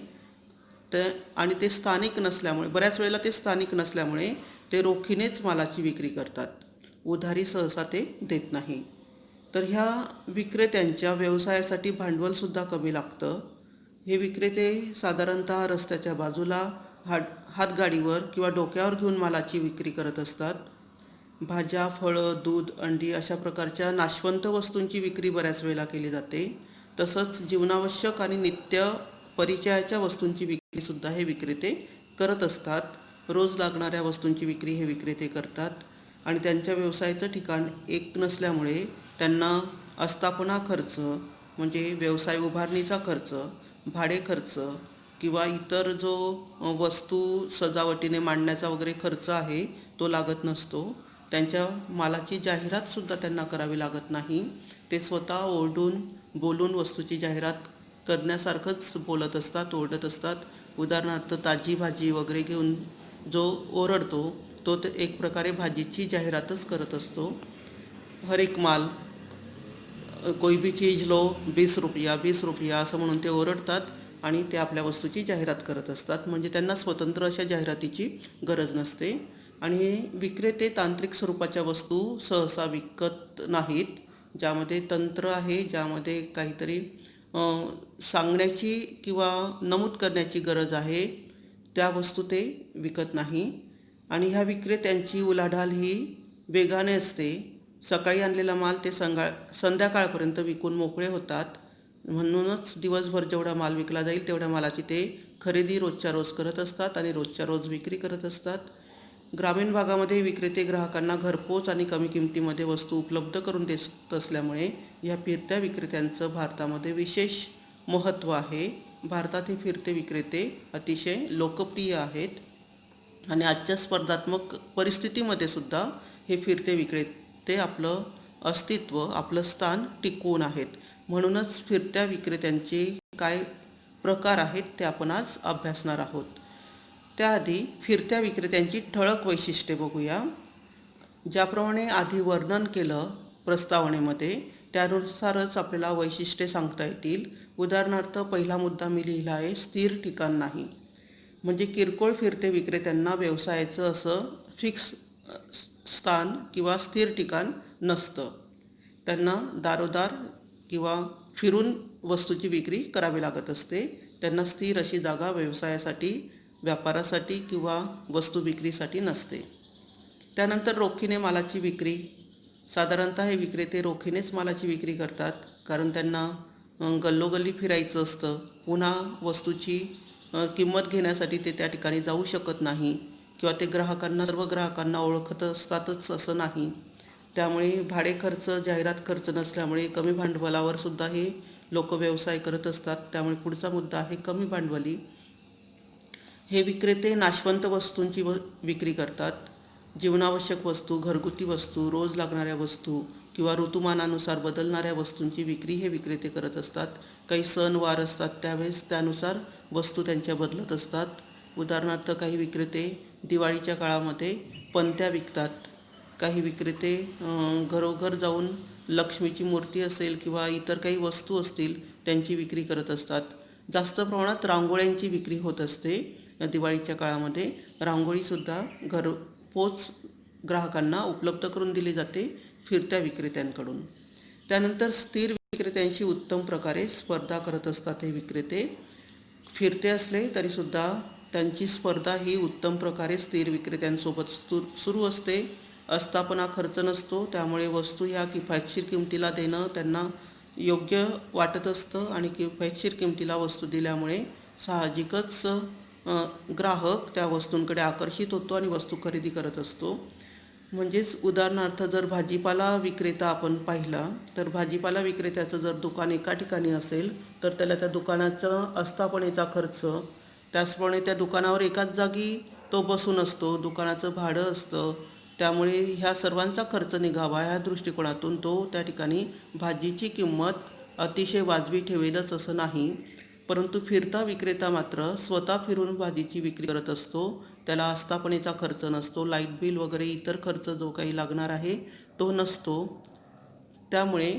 आणि ते स्थानिक नसल्यामुळे, बऱ्याच वेळेला ते स्थानिक नसल्यामुळे ते रोखीनेच मालाची विक्री करतात. उधारी सहसा ते देत नाही. तर ह्या विक्रेत्यांच्या व्यवसायासाठी भांडवलसुद्धा कमी लागतं. हे विक्रेते साधारणतः रस्त्याच्या बाजूला हातगाडीवर किंवा डोक्यावर घेऊन मालाची विक्री करत असतात. भाज्या, फळं, दूध, अंडी अशा प्रकारच्या नाशवंत वस्तूंची विक्री बऱ्याच वेळेला केली जाते. तसंच जीवनावश्यक आणि नित्य परिचयाच्या वस्तूंची विक्रीसुद्धा हे विक्रेते करत असतात. रोज लागणाऱ्या वस्तूंची विक्री हे विक्रेते करतात आणि त्यांच्या व्यवसायाचं ठिकाण एक नसल्यामुळे त्यांना आस्थापना खर्च म्हणजे व्यवसाय उभारणीचा खर्च, भाडे खर्च किंवा इतर जो वस्तू सजावटीने मांडण्याचा वगैरे खर्च आहे तो लागत नसतो. त्यांच्या मालाची जाहिरातसुद्धा त्यांना करावी लागत नाही. ते स्वतः ओरडून बोलून वस्तूची जाहिरात करण्यासारखंच बोलत असतात, ओरडत असतात. उदाहरणार्थ ताजी भाजी वगैरे घेऊन जो ओरडतो तो एक प्रकारे भाजीची जाहिरातच करत असतो. हर एक माल, कोई भी चीज लो 20 रुपया 20 रुपया असं म्हणून ते ओरडतात आणि ते आपल्या वस्तूची जाहिरात करत असतात. म्हणजे त्यांना स्वतंत्र अशा जाहिरातीची गरज नसते. आणि विक्रेते तांत्रिक स्वरूपाच्या वस्तू सहसा विकत नाहीत. ज्यामध्ये तंत्र आहे, ज्यामध्ये काहीतरी सांगण्याची किंवा नमूद करण्याची गरज आहे, त्या वस्तू ते विकत नाही. आणि ह्या विक्रेत्यांची उलाढाल ही वेगाने असते. सकाळी आणलेला माल ते संध्याकाळपर्यंत विकून मोकळे होतात. म्हणूनच दिवसभर जेवढा माल विकला जाईल तेवढ्या मालाची ते खरेदी रोजच्या रोज करत असतात आणि रोजच्या रोज विक्री करत असतात. ग्रामीण भागामध्ये विक्रेते ग्राहकांना घरपोच आणि कमी किमतीमध्ये वस्तू उपलब्ध करून देत असल्यामुळे या फिरत्या विक्रेत्यांचं भारतामध्ये विशेष महत्त्व आहे. भारतात हे फिरते विक्रेते अतिशय लोकप्रिय आहेत आणि आजच्या स्पर्धात्मक परिस्थितीमध्ये सुद्धा हे फिरते विक्रेते आपलं अस्तित्व, आपलं स्थान टिकवून आहेत. म्हणूनच फिरत्या विक्रेत्यांचे काय प्रकार आहेत ते आपण आज अभ्यासणार आहोत. त्याआधी फिरत्या विक्रेत्यांची ठळक वैशिष्ट्ये बघूया. ज्याप्रमाणे आधी वर्णन केलं प्रस्तावनेमध्ये त्यानुसारच आपल्याला वैशिष्ट्ये सांगता येतील. उदाहरणार्थ पहिला मुद्दा मी लिहिला आहे, स्थिर ठिकाण नाही. म्हणजे किरकोळ फिरते विक्रेत्यांना व्यवसायाचं असं फिक्स स्थान किंवा स्थिर ठिकाण नसतं. त्यांना दारोदार किंवा फिरून वस्तूची विक्री करावी लागत असते. त्यांना स्थिर अशी जागा व्यवसायासाठी, व्यापारासाठी किंवा वस्तू विक्रीसाठी नसते. त्यानंतर रोखीने मालाची विक्री. साधारणतः हे विक्रेते रोखीनेच मालाची विक्री करतात, कारण त्यांना गल्लोगल्ली फिरायचं असतं. पुन्हा वस्तूची किंमत घेण्यासाठी ते त्या ठिकाणी जाऊ शकत नाही किंवा ते सर्व ग्राहकांना ओळखत असतातच असं नाही. त्यामुळे भाडे खर्च, जाहिरात खर्च नसल्यामुळे कमी भांडवलावर सुद्धा हे लोक व्यवसाय करत असतात. त्यामुळे पुढचा मुद्दा आहे कमी भांडवली. हे विक्रेते नाशवंत वस्तूंची विक्री करतात. जीवनावश्यक वस्तू, घरगुती वस्तू, रोज लागणाऱ्या वस्तू किंवा ऋतुमानानुसार बदलणाऱ्या वस्तूंची विक्री हे विक्रेते करत असतात. काही सणवार असतात त्यावेळेस त्यानुसार वस्तू त्यांच्या बदलत असतात. उदाहरणार्थ काही विक्रेते दिवाळीच्या काळामध्ये पणत्या विकतात. काही विक्रेते घरोघर जाऊन लक्ष्मीची मूर्ती असेल किंवा इतर काही वस्तू असतील त्यांची विक्री करत असतात. जास्त प्रमाणात रांगोळ्यांची विक्री होत असते. दिवाळीच्या काळामध्ये रांगोळीसुद्धा घरपोच ग्राहकांना उपलब्ध करून दिली जाते फिरत्या विक्रेत्यांकडून. त्यानंतर स्थिर विक्रेत्यांशी उत्तम प्रकारे स्पर्धा करत असतात हे विक्रेते. फिरते असले तरीसुद्धा त्यांची स्पर्धा ही उत्तम प्रकारे स्थिर विक्रेत्यांसोबत सुरू असते. आस्थापना खर्च नसतो, त्यामुळे वस्तू ह्या किफायतशीर किमतीला देणं त्यांना योग्य वाटत असतं आणि किफायतशीर किमतीला वस्तू दिल्यामुळे साहजिकच ग्राहक त्या वस्तूंकडे आकर्षित होतो आणि वस्तू खरेदी करत असतो. म्हणजेच उदाहरणार्थ जर भाजीपाला विक्रेता आपण पाहिला तर भाजीपाला विक्रेत्याचं जर दुकान एका ठिकाणी असेल तर त्याला त्या दुकानाचा आस्थापनेचा खर्च, त्याचप्रमाणे त्या दुकानावर एकाच जागी तो बसून असतो, दुकानाचं भाडं असतं. त्यामुळे ह्या सर्वांचा खर्च निघावा ह्या दृष्टिकोनातून तो त्या ठिकाणी भाजीची किंमत अतिशय वाजवी ठेवेलच असं नाही. परंतु फिरता विक्रेता मात्र स्वतः फिरून भाजीची विक्री करत असतो. त्याला आस्थापनेचा खर्च नसतो, लाईट बिल वगैरे इतर खर्च जो काही लागणार आहे तो नसतो. त्यामुळे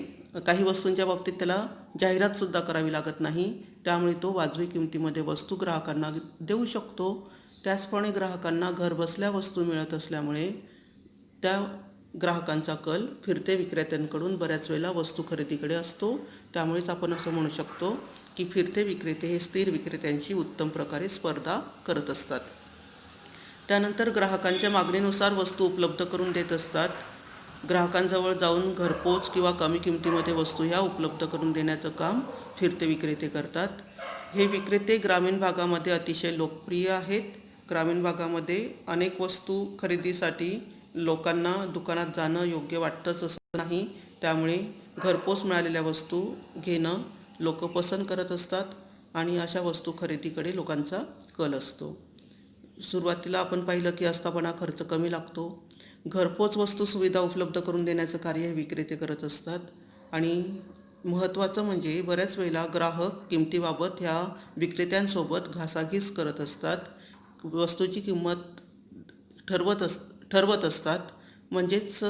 काही वस्तूंच्या बाबतीत त्याला जाहिरातसुद्धा करावी लागत नाही. त्यामुळे तो वाजवी किमतीमध्ये वस्तू ग्राहकांना देऊ शकतो. त्याचप्रमाणे ग्राहकांना घरबसल्या वस्तू मिळत असल्यामुळे त्या ग्राहकांचा कल फिरते विक्रेत्यांकडून बऱ्याच वेळेला वस्तू खरेदीकडे असतो. त्यामुळेच आपण असं म्हणू शकतो की फिरते विक्रेते हे स्थिर विक्रेत्यांशी उत्तम प्रकारे स्पर्धा करत असतात. त्यानंतर ग्राहकांच्या मागणीनुसार वस्तू उपलब्ध करून देत असतात. ग्राहकांजवळ जाऊन घरपोच किंवा कमी किमतीमध्ये वस्तू ह्या उपलब्ध करून देण्याचं काम फिरते विक्रेते करतात. हे विक्रेते ग्रामीण भागामध्ये अतिशय लोकप्रिय आहेत. ग्रामीण भागामध्ये अनेक वस्तू खरेदीसाठी लोकांना दुकानात जाणं योग्य वाटतंच असं नाही. त्यामुळे घरपोच मिळालेल्या वस्तू घेणं लोक पसंत करत असतात आणि अशा वस्तू खरेदीकडे लोकांचा कल असतो. सुरुवातीला आपण पाहिलं की आस्थापना खर्च कमी लागतो. घरपोच वस्तू सुविधा उपलब्ध करून देण्याचं कार्य हे विक्रेते करत असतात. आणि महत्त्वाचं म्हणजे बऱ्याच वेळेला ग्राहक किमतीबाबत ह्या विक्रेत्यांसोबत घासाघीस करत असतात. वस्तूची किंमत ठरवत असतात. म्हणजेच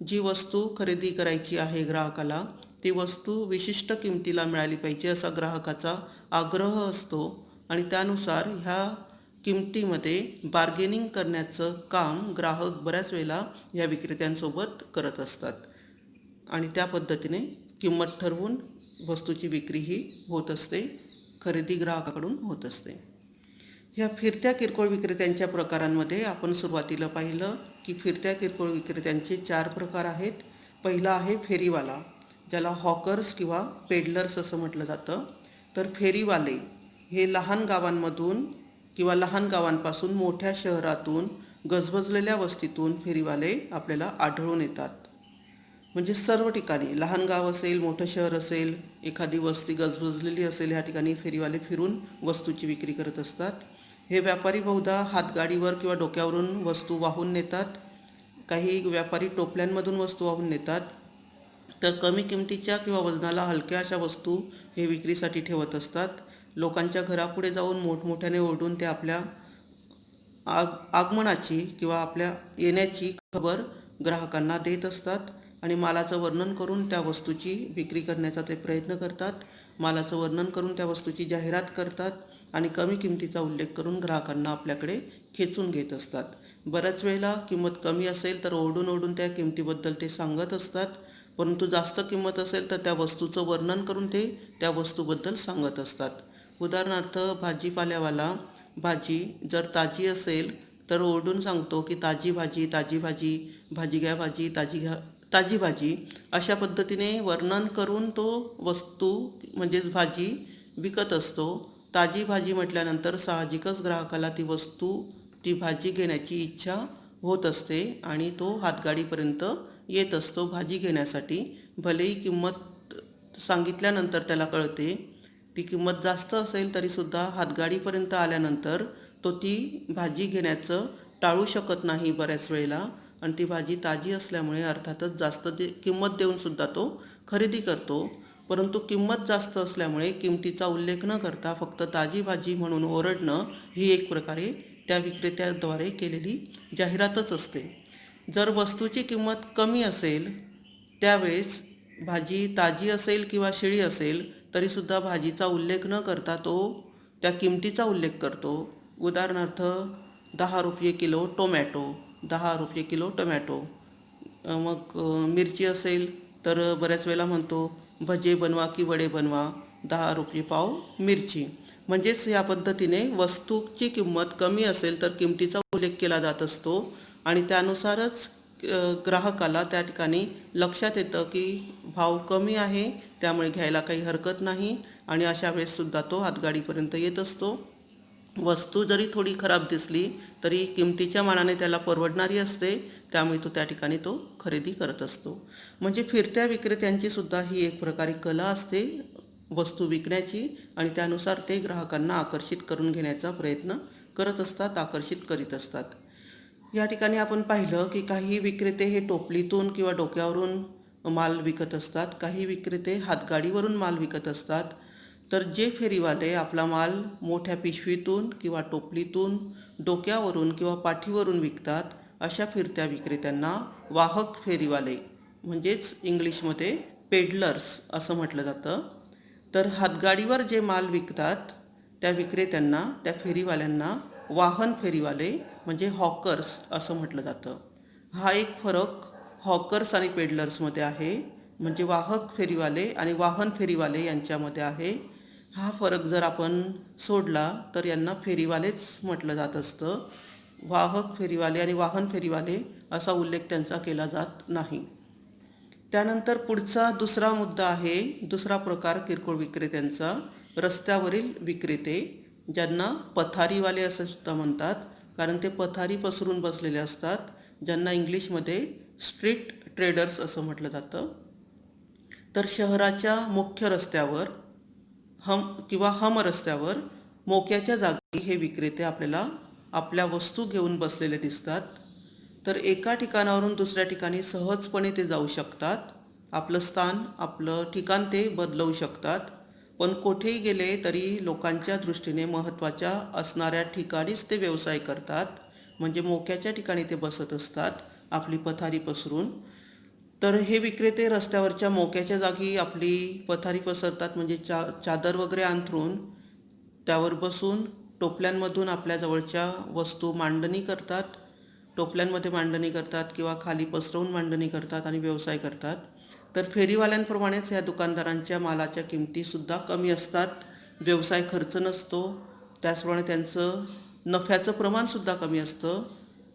जी वस्तू खरेदी करायची आहे ग्राहकाला ती वस्तू विशिष्ट किमतीला मिळाली पाहिजे असा ग्राहकाचा आग्रह असतो आणि त्यानुसार ह्या किमतीमध्ये बार्गेनिंग करण्याचं काम ग्राहक बऱ्याच वेळेला या विक्रेत्यांसोबत करत असतात आणि त्या पद्धतीने किंमत ठरवून वस्तूची विक्री ही होत असते, खरेदी ग्राहकाकडून होत असते. ह्या फिरत्या किरकोळ विक्रेत्यांच्या प्रकारांमध्ये आपण सुरुवातीला पाहिलं की फिरत्या किरकोळ विक्रेत्यांचे 4 प्रकार आहेत. पहिला आहे फेरीवाला, ज्याला हॉकर्स किंवा पेडलर्स असं म्हटलं जातं. तर फेरीवाले हे लहान गावांमधून किंवा लहान गावांपासून मोठ्या शहरातून गजबजलेल्या वस्तीतून फेरीवाले आपल्याला आढळून येतात. म्हणजे सर्व ठिकाणी लहान गाव असेल, मोठं शहर असेल, एखादी वस्ती गजबजलेली असेल, ह्या ठिकाणी फेरीवाले फिरून वस्तूची विक्री करत असतात. हे व्यापारी बहुधा हातगाडीवर किंवा डोक्यावरून वस्तू वाहून नेतात. काही व्यापारी टोपल्यांमधून वस्तू वाहून नेतात. तर कमी किमतीच्या किंवा वजनाला हलक्या अशा वस्तू हे विक्रीसाठी ठेवत असतात. लोकांच्या घरापुढे जाऊन मोठमोठ्याने ओरडून ते आपल्या आगमनाची किंवा आपल्या येण्याची खबर ग्राहकांना देत असतात आणि मालाचं वर्णन करून त्या वस्तूची विक्री करण्याचा ते प्रयत्न करतात. मालाचं वर्णन करून त्या वस्तूची जाहिरात करतात आणि कमी किमतीचा उल्लेख करून ग्राहकांना आपल्याकडे खेचून घेत असतात. बऱ्याच वेळेला किंमत कमी असेल तर ओरडून त्या किमतीबद्दल ते सांगत असतात, परंतु जास्त किंमत असेल तर त्या वस्तूचं वर्णन करून ते त्या वस्तूबद्दल सांगत असतात. उदाहरणार्थ भाजीपाल्यावाला भाजी जर ताजी असेल तर ओरडून सांगतो की ताजी भाजी, ताजी भाजी, भाजी घ्या भाजी, ताजी भाजी, अशा पद्धतीने वर्णन करून तो वस्तू म्हणजेच भाजी विकत असतो. ताजी भाजी म्हटल्यानंतर साहजिकच ग्राहकाला ती भाजी घेण्याची इच्छा होत असते आणि तो हातगाडीपर्यंत येत असतो भाजी घेण्यासाठी. भलेही किंमत सांगितल्यानंतर त्याला कळते, ती किंमत जास्त असेल तरीसुद्धा हातगाडीपर्यंत आल्यानंतर तो ती भाजी घेण्याचं टाळू शकत नाही बऱ्याच वेळेला आणि ती भाजी ताजी असल्यामुळे अर्थातच जास्त किंमत देऊनसुद्धा तो खरेदी करतो. परंतु किंमत जास्त असल्यामुळे किमतीचा उल्लेख न करता फक्त ताजी भाजी म्हणून ओरडणं ही एक प्रकारे त्या विक्रेत्याद्वारे केलेली जाहिरातच असते. जर वस्तूची किंमत कमी असेल त्यावेळेस भाजी ताजी असेल किंवा शिळी असेल तरीसुद्धा भाजीचा उल्लेख न करता तो त्या किमतीचा उल्लेख करतो. उदाहरणार्थ 10 रुपये किलो टोमॅटो, 10 रुपये किलो टोमॅटो. मग मिरची असेल तर बऱ्याच वेळेला म्हणतो भजे बनवा की वडे बनवा, 10 रुपये पाव मिरची. म्हणजेच या पद्धतीने वस्तूची किंमत कमी असेल तर किमतीचा उल्लेख केला जात असतो आणि त्यानुसारच ग्राहकाला त्या ठिकाणी लक्षात येतं की भाव कमी आहे त्यामुळे घ्यायला काही हरकत नाही आणि अशा वेळेससुद्धा तो हातगाडीपर्यंत येत असतो. वस्तू जरी थोडी खराब दिसली तरी किमतीच्या मानाने त्याला परवडणारी असते, त्यामुळे तो त्या ठिकाणी तो खरेदी करत असतो. म्हणजे फिरत्या विक्रेत्यांची सुद्धा ही एक प्रकारे कला असते वस्तू विकण्याची आणि त्यानुसार ते ग्राहकांना आकर्षित करून घेण्याचा प्रयत्न करत असतात, आकर्षित करीत असतात. या ठिकाणी आपण पाहिलं की काही विक्रेते हे टोपलीतून किंवा डोक्यावरून माल विकत असतात, काही विक्रेते हातगाडीवरून माल विकत असतात. तर जे फेरीवाले आपला माल मोठ्या पिशवीतून किंवा टोपलीतून, डोक्यावरून किंवा पाठीवरून विकतात, अशा फिरत्या विक्रेत्यांना वाहक फेरीवाले म्हणजेच इंग्लिशमध्ये पेडलर्स असं म्हटलं जातं. तर हातगाडीवर जे माल विकतात त्या विक्रेत्यांना, त्या फेरीवाल्यांना वाहन फेरीवाले म्हणजे हॉकर्स असं म्हटलं जातं. हा एक फरक हॉकर्स आणि पेडलर्समध्ये आहे, म्हणजे वाहक फेरीवाले आणि वाहन फेरीवाले यांच्यामध्ये आहे. हा फरक जर आपण सोडला तर यांना फेरीवालेच म्हटलं जात असतं. वाहक फेरीवाले आणि वाहन फेरीवाले असा उल्लेख त्यांचा केला जात नाही. त्यानंतर पुढचा दुसरा मुद्दा आहे, दुसरा प्रकार किरकोळ विक्रेत्यांचा, रस्त्यावरील विक्रेते, ज्यांना पथारीवाले असं सुद्धा म्हणतात, कारण ते पथारी पसरून बसलेले असतात, ज्यांना इंग्लिशमध्ये स्ट्रीट ट्रेडर्स असं म्हटलं जातं. तर शहराच्या मुख्य रस्त्यावर हम रस्त्यावर मोक्याच्या जागी हे विक्रेते आपल्याला आपल्या वस्तू घेऊन बसलेले दिसतात. तर एका ठिकाणावरून दुसऱ्या ठिकाणी सहजपणे ते जाऊ शकतात. आपलं स्थान, आपलं ठिकाण ते बदलवू शकतात. पण कुठेही गेले तरी लोकांच्या दृष्टीने महत्त्वाच्या असणाऱ्या ठिकाणीच ते व्यवसाय करतात, म्हणजे मोक्याच्या ठिकाणी ते बसत असतात आपली पथारी पसरून. तर हे विक्रेते रस्त्यावरच्या मोक्याच्या जागी आपली पथारी पसरतात, म्हणजे चादर वगैरे अंथरून त्यावर बसून टोपल्यांमधून आपल्या जवळच्या वस्तू मांडणी करतात, टोपल्यांमध्ये मांडणी करतात किंवा खाली पसरवून मांडणी करतात आणि व्यवसाय करतात. तर फेरीवाल्यांप्रमाणेच या दुकानदारांच्या मालाच्या किमतीसुद्धा कमी असतात, व्यवसाय खर्च नसतो, त्याचप्रमाणे त्यांचं नफ्याचं प्रमाणसुद्धा कमी असतं.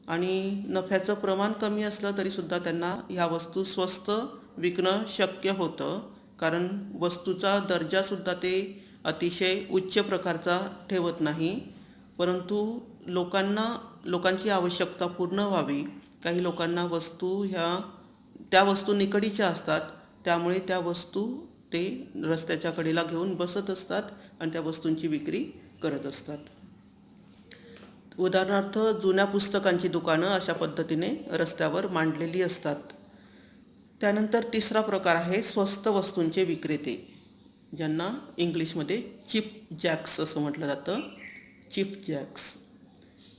आणि नफ्याचं प्रमाण कमी असलं तरीसुद्धा त्यांना ह्या वस्तू स्वस्त विकणं शक्य होतं, कारण वस्तूचा दर्जासुद्धा ते अतिशय उच्च प्रकारचा ठेवत नाही. परंतु लोकांची आवश्यकता पूर्ण व्हावी, काही लोकांना त्या वस्तू निकडीच्या असतात, त्यामुळे त्या वस्तू ते रस्त्याच्या कडेला घेऊन बसत असतात आणि त्या वस्तूंची विक्री करत असतात. उदाहरणार्थ जुन्या पुस्तकांची दुकानं अशा पद्धतीने रस्त्यावर मांडलेली असतात. त्यानंतर तिसरा प्रकार आहे स्वस्त वस्तूंचे विक्रेते, ज्यांना इंग्लिशमध्ये चिप जॅक्स असं म्हटलं जातं, चिप जॅक्स.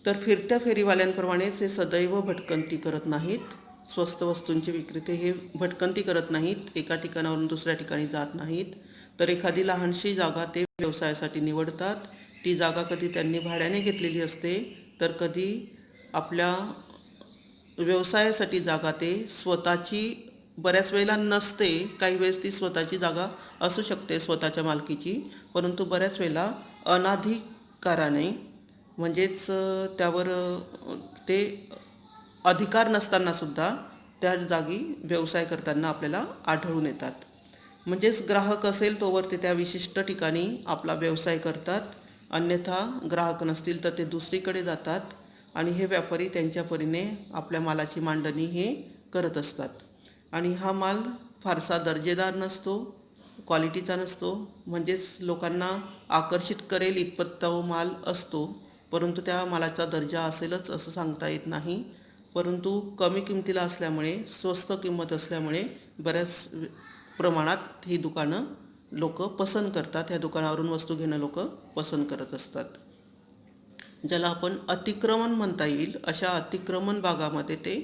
तर फिरत्या फेरीवाल्यांप्रमाणेच हे सदैव भटकंती करत नाहीत. स्वस्त वस्तूंचे विक्रेते हे भटकंती करत नाहीत, एका ठिकाणावरून दुसऱ्या ठिकाणी जात नाहीत. तर एखादी लहानशी जागा ते व्यवसायासाठी निवडतात. ती जागा कधी त्यांनी भाड्याने घेतलेली असते, तर कधी आपल्या व्यवसायासाठी जागा ते स्वतःची बऱ्याच वेळेला नसते. काही वेळेस ती स्वतःची जागा असू शकते, स्वतःच्या मालकीची, परंतु बऱ्याच वेळेला अनाधिकाराने, म्हणजेच त्यावर ते अधिकार नसतानासुद्धा त्या जागी व्यवसाय करताना आपल्याला आढळून येतात. म्हणजेच ग्राहक असेल तोवर ते त्या विशिष्ट ठिकाणी आपला व्यवसाय करतात, अन्यथा ग्राहक नसतील तर ते दुसरीकडे जातात आणि हे व्यापारी त्यांच्या परीने आपल्या मालाची मांडणी हे करत असतात. आणि हा माल फारसा दर्जेदार नसतो, क्वालिटीचा नसतो, म्हणजेच लोकांना आकर्षित करेल इतपत तो माल असतो, परंतु त्या मालाचा दर्जा असेलच असं सांगता येत नाही. परंतु कमी किमतीला असल्यामुळे, स्वस्त किंमत असल्यामुळे बऱ्याच प्रमाणात ही दुकानं लोक पसंत करतात, ह्या दुकानावरून वस्तू घेणं लोक पसंत करत असतात. ज्याला आपण अतिक्रमण म्हणता येईल, अशा अतिक्रमण भागामध्ये ते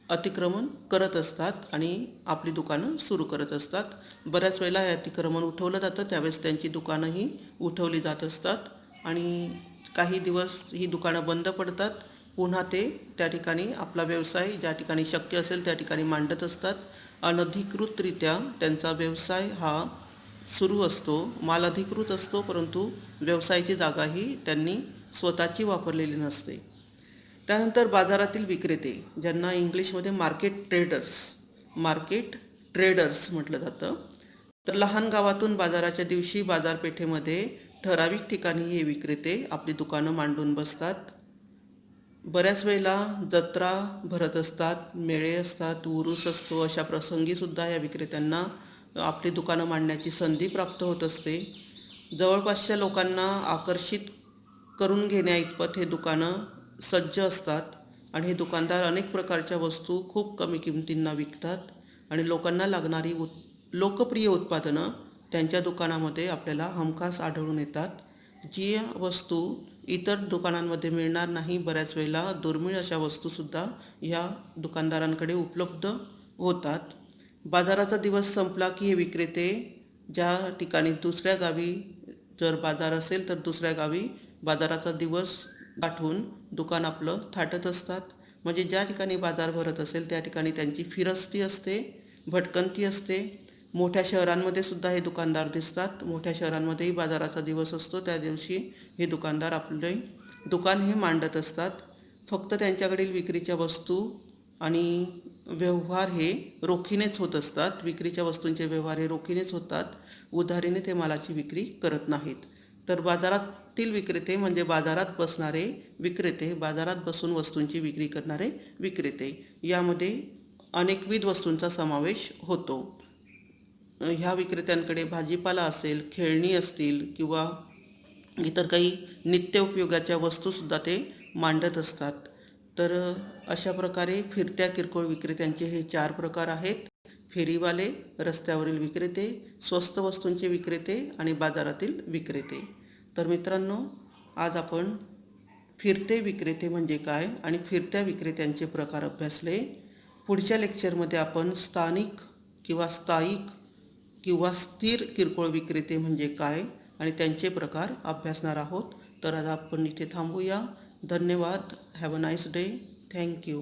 अतिक्रमण करत असतात आणि आपली दुकानं सुरू करत असतात. बऱ्याच वेळेला हे अतिक्रमण उठवलं जातं, त्यावेळेस त्यांची दुकानंही उठवली जात असतात आणि काही दिवस ही दुकानं बंद पडतात. पुन्हा ते त्या ठिकाणी आपला व्यवसाय ज्या ठिकाणी शक्य असेल त्या ठिकाणी मांडत असतात. अनधिकृतरित्या त्यांचा व्यवसाय हा सुरू असतो, माल अधिकृत असतो, परंतु व्यवसायाची जागाही त्यांनी स्वतःची वापरलेली नसते. त्यानंतर बाजारातील विक्रेते, ज्यांना इंग्लिशमध्ये मार्केट ट्रेडर्स म्हटलं जातं. तर लहान गावातून बाजाराच्या दिवशी बाजारपेठेमध्ये ठराविक ठिकाणी हे विक्रेते आपली दुकानं मांडून बसतात. बऱ्याच वेळेला जत्रा भरत असतात, मेळे असतात, उरूस असतो, अशा प्रसंगीसुद्धा या विक्रेत्यांना आपली दुकानं मांडण्याची संधी प्राप्त होत असते. जवळपासच्या लोकांना आकर्षित करून घेण्या इतपत हे दुकानं सज्ज असतात आणि हे दुकानदार अनेक प्रकारच्या वस्तू खूप कमी किमतींना विकतात आणि लोकांना लागणारी लोकप्रिय उत्पादनं त्यांच्या दुकानामध्ये आपल्याला हमखास आढळून येतात. जी वस्तू इतर दुकानांमध्ये मिळणार नाही, बऱ्याच वेळेला दुर्मिळ अशा वस्तूसुद्धा ह्या दुकानदारांकडे उपलब्ध होतात. बाजाराचा दिवस संपला की हे विक्रेते ज्या ठिकाणी दुसऱ्या गावी जर बाजार असेल तर दुसऱ्या गावी बाजाराचा दिवस गाठून दुकान आपलं थाटत असतात. म्हणजे ज्या ठिकाणी बाजार भरत असेल त्या ठिकाणी त्यांची फिरस्ती असते, भटकंती असते. मोठ्या शहरांमध्ये सुद्धा हे दुकानदार दिसतात. मोठ्या शहरांमध्येही बाजाराचा दिवस असतो, त्या दिवशी हे दुकानदार आपले दुकान हे मांडत असतात. फक्त त्यांच्याकडील विक्रीच्या वस्तू आणि व्यवहार हे रोखीनेच होत असतात. विक्रीच्या वस्तूंचे व्यवहार हे रोखीनेच होतात, उधारीने ते मालाची विक्री करत नाहीत. तर बाजारातील विक्रेते म्हणजे बाजारात बसणारे विक्रेते, बाजारात बसून वस्तूंची विक्री करणारे विक्रेते, यामध्ये अनेकविध वस्तूंचा समावेश होतो. ह्या विक्रेत्यांकडे भाजीपाला असेल, खेळणी असतील किंवा इतर काही नित्योपयोगाच्या वस्तूसुद्धा ते मांडत असतात. तर अशा प्रकारे फिरत्या किरकोळ विक्रेत्यांचे हे 4 प्रकार आहेत: फेरीवाले, रस्त्यावरील विक्रेते, स्वस्त वस्तूंचे विक्रेते आणि बाजारातील विक्रेते. तर मित्रांनो, आज आपण फिरते विक्रेते म्हणजे काय आणि फिरत्या विक्रेत्यांचे प्रकार अभ्यासले. पुढच्या लेक्चरमध्ये आपण स्थानिक किंवा स्थायिक किंवा स्थिर किरकोळ विक्रेते म्हणजे काय आणि त्यांचे प्रकार अभ्यासणार आहोत. तर आज आपण इथे थांबूया. धन्यवाद. Have a nice day. Thank you.